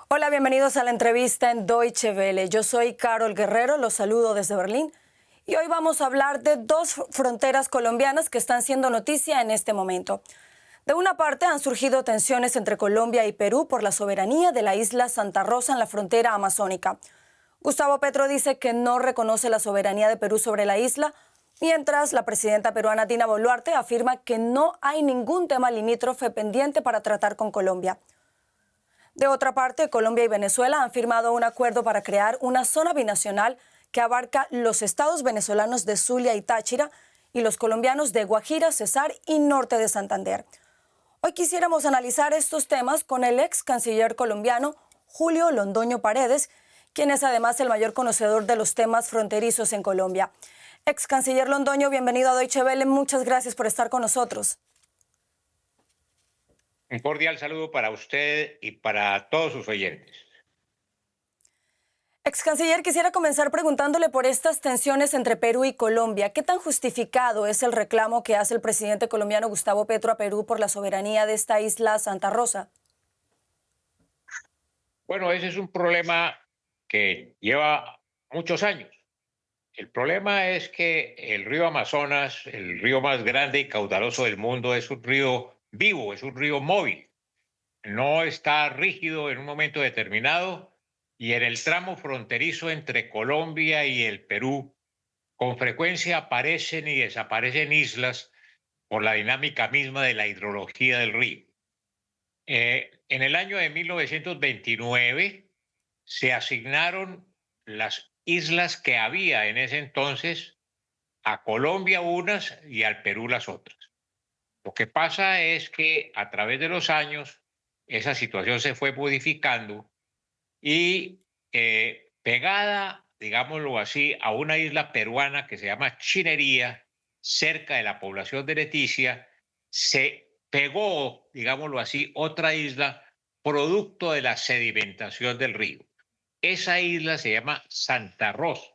Hola, bienvenidos a la entrevista en Deutsche Welle. Yo soy Carol Guerrero, los saludo desde Berlín. Y hoy vamos a hablar de dos fronteras colombianas que están siendo noticia en este momento. De una parte, han surgido tensiones entre Colombia y Perú por la soberanía de la isla Santa Rosa en la frontera amazónica. Gustavo Petro dice que no reconoce la soberanía de Perú sobre la isla, mientras la presidenta peruana Dina Boluarte afirma que no hay ningún tema limítrofe pendiente para tratar con Colombia. De otra parte, Colombia y Venezuela han firmado un acuerdo para crear una zona binacional que abarca los estados venezolanos de Zulia y Táchira y los colombianos de Guajira, Cesar y Norte de Santander. Hoy quisiéramos analizar estos temas con el ex canciller colombiano Julio Londoño Paredes, quien es además el mayor conocedor de los temas fronterizos en Colombia. Ex canciller Londoño, bienvenido a Deutsche Welle. Muchas gracias por estar con nosotros. Un cordial saludo para usted y para todos sus oyentes. Ex canciller, quisiera comenzar preguntándole por estas tensiones entre Perú y Colombia. ¿Qué tan justificado es el reclamo que hace el presidente colombiano Gustavo Petro a Perú por la soberanía de esta isla Santa Rosa? Bueno, ese es un problema que lleva muchos años. El problema es que el río Amazonas, el río más grande y caudaloso del mundo, es un río vivo, es un río móvil. No está rígido en un momento determinado y en el tramo fronterizo entre Colombia y el Perú, con frecuencia aparecen y desaparecen islas por la dinámica misma de la hidrología del río. En el año de 1929 se asignaron las islas que había en ese entonces, a Colombia unas y al Perú las otras. Lo que pasa es que a través de los años esa situación se fue modificando y pegada, digámoslo así, a una isla peruana que se llama Chinería, cerca de la población de Leticia, se pegó, digámoslo así, otra isla producto de la sedimentación del río. Esa isla se llama Santa Rosa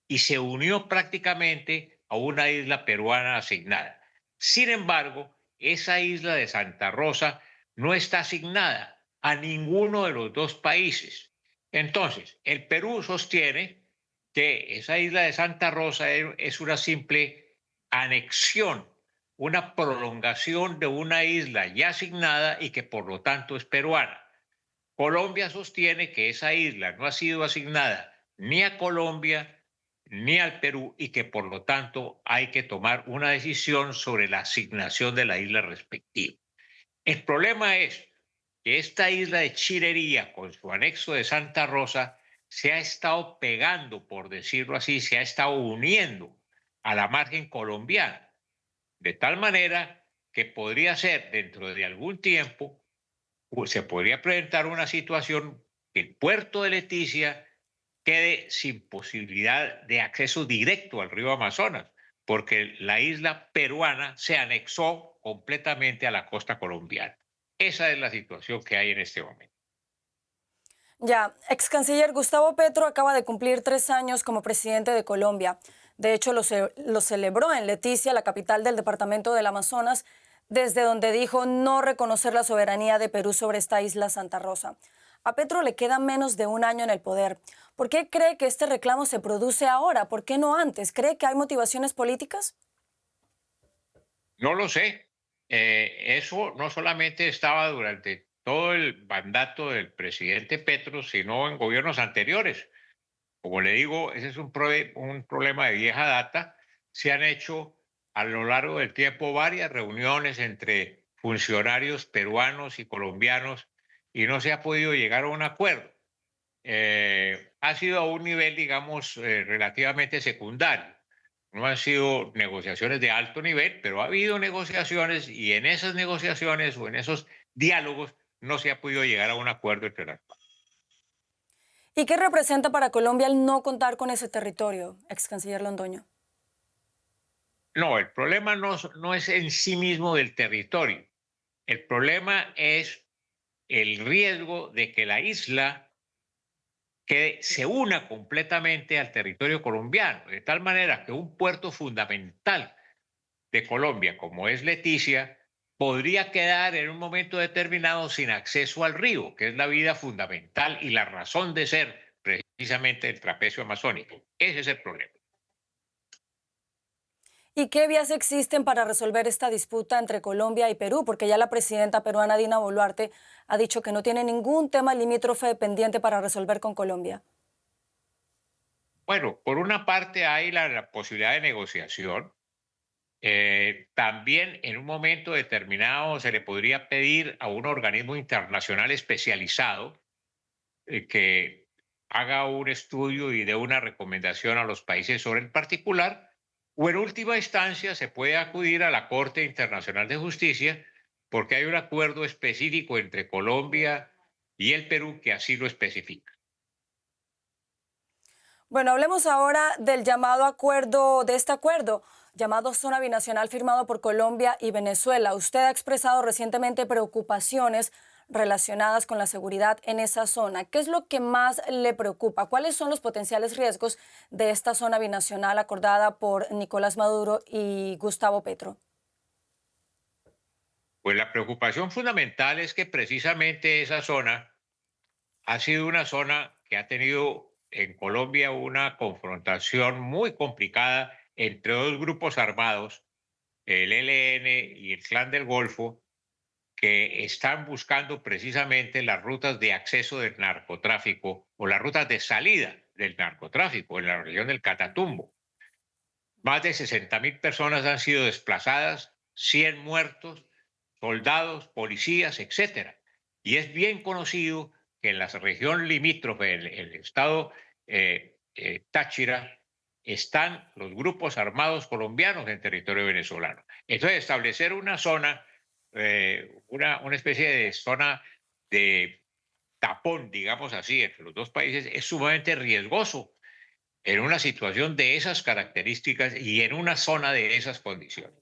y se unió prácticamente a una isla peruana asignada. Sin embargo, esa isla de Santa Rosa no está asignada a ninguno de los dos países. Entonces, el Perú sostiene que esa isla de Santa Rosa es una simple anexión, una prolongación de una isla ya asignada y que por lo tanto es peruana. Colombia sostiene que esa isla no ha sido asignada ni a Colombia ni al Perú y que por lo tanto hay que tomar una decisión sobre la asignación de la isla respectiva. El problema es que esta isla de Chirería, con su anexo de Santa Rosa, se ha estado pegando, por decirlo así, se ha estado uniendo a la margen colombiana, de tal manera que podría ser dentro de algún tiempo, se podría presentar una situación que el puerto de Leticia quede sin posibilidad de acceso directo al río Amazonas, porque la isla peruana se anexó completamente a la costa colombiana. Esa es la situación que hay en este momento. Ya, ex canciller Gustavo Petro acaba de cumplir 3 años como presidente de Colombia. De hecho, lo celebró en Leticia, la capital del departamento del Amazonas, desde donde dijo no reconocer la soberanía de Perú sobre esta isla Santa Rosa. A Petro le queda menos de un año en el poder. ¿Por qué cree que este reclamo se produce ahora? ¿Por qué no antes? ¿Cree que hay motivaciones políticas? No lo sé. Eso no solamente estaba durante todo el mandato del presidente Petro, sino en gobiernos anteriores. Como le digo, ese es un problema de vieja data. Se han hecho a lo largo del tiempo varias reuniones entre funcionarios peruanos y colombianos y no se ha podido llegar a un acuerdo. Ha sido a un nivel, digamos, relativamente secundario. No han sido negociaciones de alto nivel, pero ha habido negociaciones y en esas negociaciones o en esos diálogos no se ha podido llegar a un acuerdo entre las partes. ¿Y qué representa para Colombia el no contar con ese territorio, ex canciller Londoño? No, el problema no es en sí mismo del territorio. El problema es el riesgo de que la isla se una completamente al territorio colombiano, de tal manera que un puerto fundamental de Colombia, como es Leticia, podría quedar en un momento determinado sin acceso al río, que es la vida fundamental y la razón de ser precisamente del trapecio amazónico. Ese es el problema. ¿Y qué vías existen para resolver esta disputa entre Colombia y Perú? Porque ya la presidenta peruana Dina Boluarte ha dicho que no tiene ningún tema limítrofe pendiente para resolver con Colombia. Bueno, por una parte hay la posibilidad de negociación. También en un momento determinado se le podría pedir a un organismo internacional especializado que haga un estudio y dé una recomendación a los países sobre el particular, o en última instancia se puede acudir a la Corte Internacional de Justicia porque hay un acuerdo específico entre Colombia y el Perú que así lo especifica. Bueno, hablemos ahora del llamado acuerdo, de este acuerdo, llamado Zona Binacional firmado por Colombia y Venezuela. Usted ha expresado recientemente preocupaciones relacionadas con la seguridad en esa zona. ¿Qué es lo que más le preocupa? ¿Cuáles son los potenciales riesgos de esta zona binacional acordada por Nicolás Maduro y Gustavo Petro? Pues la preocupación fundamental es que precisamente esa zona ha sido una zona que ha tenido en Colombia una confrontación muy complicada entre dos grupos armados, el ELN y el Clan del Golfo, que están buscando precisamente las rutas de acceso del narcotráfico o las rutas de salida del narcotráfico en la región del Catatumbo. Más de 60.000 personas han sido desplazadas, 100 muertos, soldados, policías, etcétera. Y es bien conocido que en la región limítrofe, el estado Táchira, están los grupos armados colombianos en territorio venezolano. Entonces, establecer una zona, una especie de zona de tapón, digamos así, entre los dos países, es sumamente riesgoso en una situación de esas características y en una zona de esas condiciones.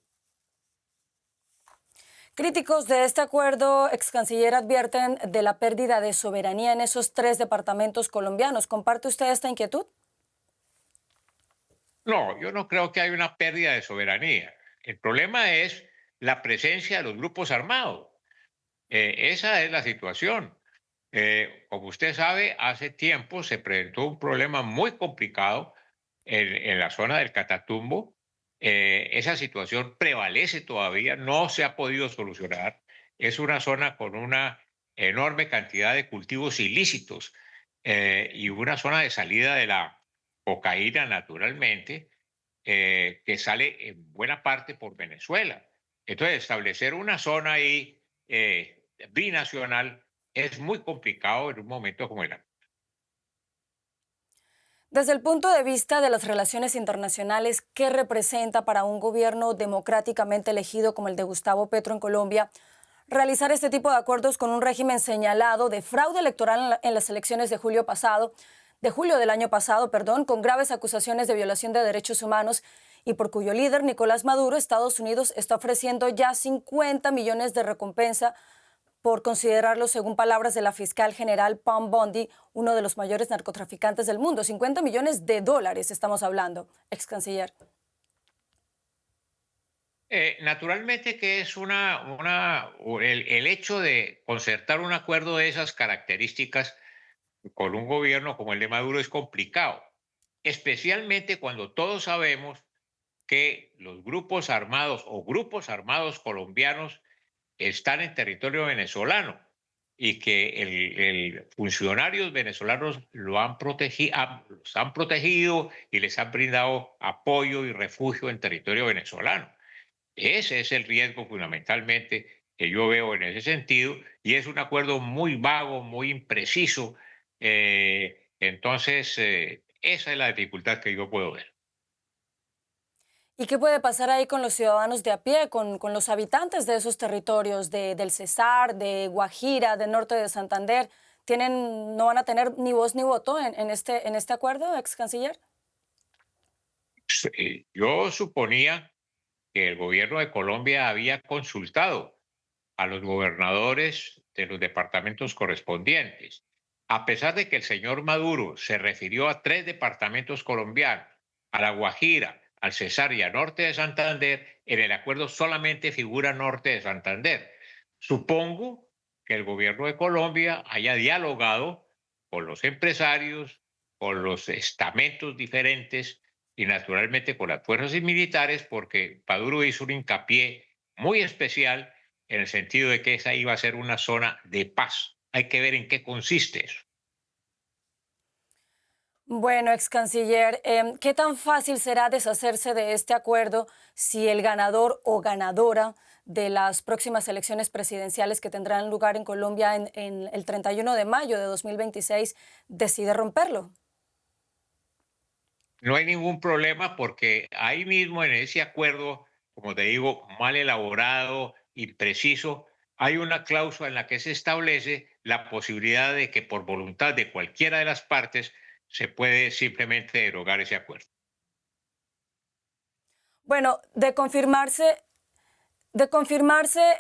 Críticos de este acuerdo, ex canciller, advierten de la pérdida de soberanía en esos tres departamentos colombianos. ¿Comparte usted esta inquietud? No, yo no creo que haya una pérdida de soberanía. El problema es la presencia de los grupos armados. Esa es la situación. Como usted sabe, hace tiempo se presentó un problema muy complicado en la zona del Catatumbo. Esa situación prevalece todavía, no se ha podido solucionar. Es una zona con una enorme cantidad de cultivos ilícitos y una zona de salida de la cocaína, naturalmente, que sale en buena parte por Venezuela. Entonces, establecer una zona ahí binacional es muy complicado en un momento como el actual. Desde el punto de vista de las relaciones internacionales, ¿qué representa para un gobierno democráticamente elegido como el de Gustavo Petro en Colombia realizar este tipo de acuerdos con un régimen señalado de fraude electoral en las elecciones de julio del año pasado, con graves acusaciones de violación de derechos humanos y por cuyo líder, Nicolás Maduro, Estados Unidos está ofreciendo ya 50 millones de recompensa por considerarlo, según palabras de la fiscal general Pam Bondi, uno de los mayores narcotraficantes del mundo? 50 millones de dólares estamos hablando, ex canciller. Naturalmente que es el hecho de concertar un acuerdo de esas características con un gobierno como el de Maduro es complicado, especialmente cuando todos sabemos que los grupos armados o grupos armados colombianos están en territorio venezolano y que funcionarios venezolanos los han protegido y les han brindado apoyo y refugio en territorio venezolano. Ese es el riesgo fundamentalmente que yo veo en ese sentido y es un acuerdo muy vago, muy impreciso. Esa es la dificultad que yo puedo ver. ¿Y qué puede pasar ahí con los ciudadanos de a pie, con los habitantes de esos territorios, del Cesar, de Guajira, del norte de Santander? ¿No van a tener ni voz ni voto en este acuerdo, ex canciller? Yo suponía que el gobierno de Colombia había consultado a los gobernadores de los departamentos correspondientes. A pesar de que el señor Maduro se refirió a tres departamentos colombianos, a La Guajira, al Cesar y a Norte de Santander, en el acuerdo solamente figura Norte de Santander. Supongo que el gobierno de Colombia haya dialogado con los empresarios, con los estamentos diferentes y naturalmente con las fuerzas militares, porque Maduro hizo un hincapié muy especial en el sentido de que esa iba a ser una zona de paz. Hay que ver en qué consiste eso. Bueno, ex canciller, ¿qué tan fácil será deshacerse de este acuerdo si el ganador o ganadora de las próximas elecciones presidenciales que tendrán lugar en Colombia en el 31 de mayo de 2026 decide romperlo? No hay ningún problema porque ahí mismo en ese acuerdo, como te digo, mal elaborado, impreciso, hay una cláusula en la que se establece la posibilidad de que por voluntad de cualquiera de las partes se puede simplemente derogar ese acuerdo. Bueno, de confirmarse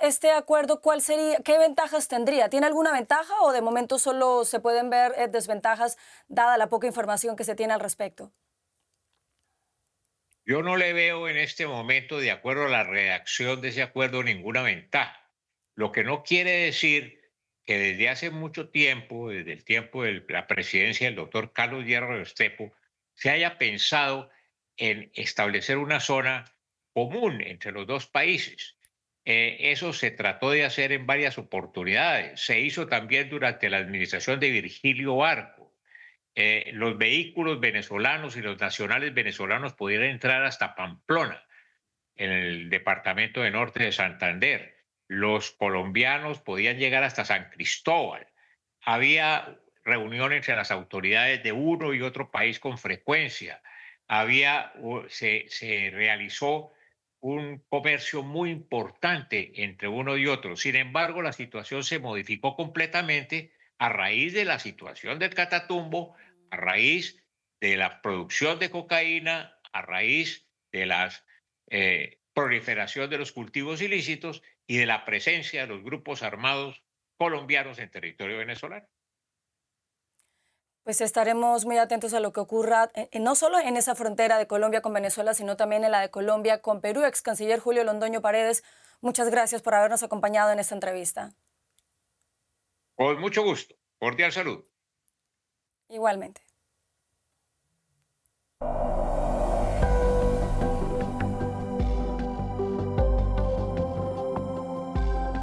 este acuerdo, ¿cuál sería, qué ventajas tendría? ¿Tiene alguna ventaja o de momento solo se pueden ver desventajas dada la poca información que se tiene al respecto? Yo no le veo en este momento, de acuerdo a la redacción de ese acuerdo, ninguna ventaja. Lo que no quiere decir que desde hace mucho tiempo, desde el tiempo de la presidencia del doctor Carlos Hierro Restrepo, se haya pensado en establecer una zona común entre los dos países. Eso se trató de hacer en varias oportunidades. Se hizo también durante la administración de Virgilio Barco. Los vehículos venezolanos y los nacionales venezolanos pudieran entrar hasta Pamplona, en el departamento de Norte de Santander. Los colombianos podían llegar hasta San Cristóbal. Había reuniones entre las autoridades de uno y otro país con frecuencia. Se realizó un comercio muy importante entre uno y otro. Sin embargo, la situación se modificó completamente a raíz de la situación del Catatumbo, a raíz de la producción de cocaína, a raíz de la proliferación de los cultivos ilícitos y de la presencia de los grupos armados colombianos en territorio venezolano. Pues estaremos muy atentos a lo que ocurra, no solo en esa frontera de Colombia con Venezuela, sino también en la de Colombia con Perú. Ex canciller Julio Londoño Paredes, muchas gracias por habernos acompañado en esta entrevista. Con mucho gusto. Cordial saludo. Igualmente.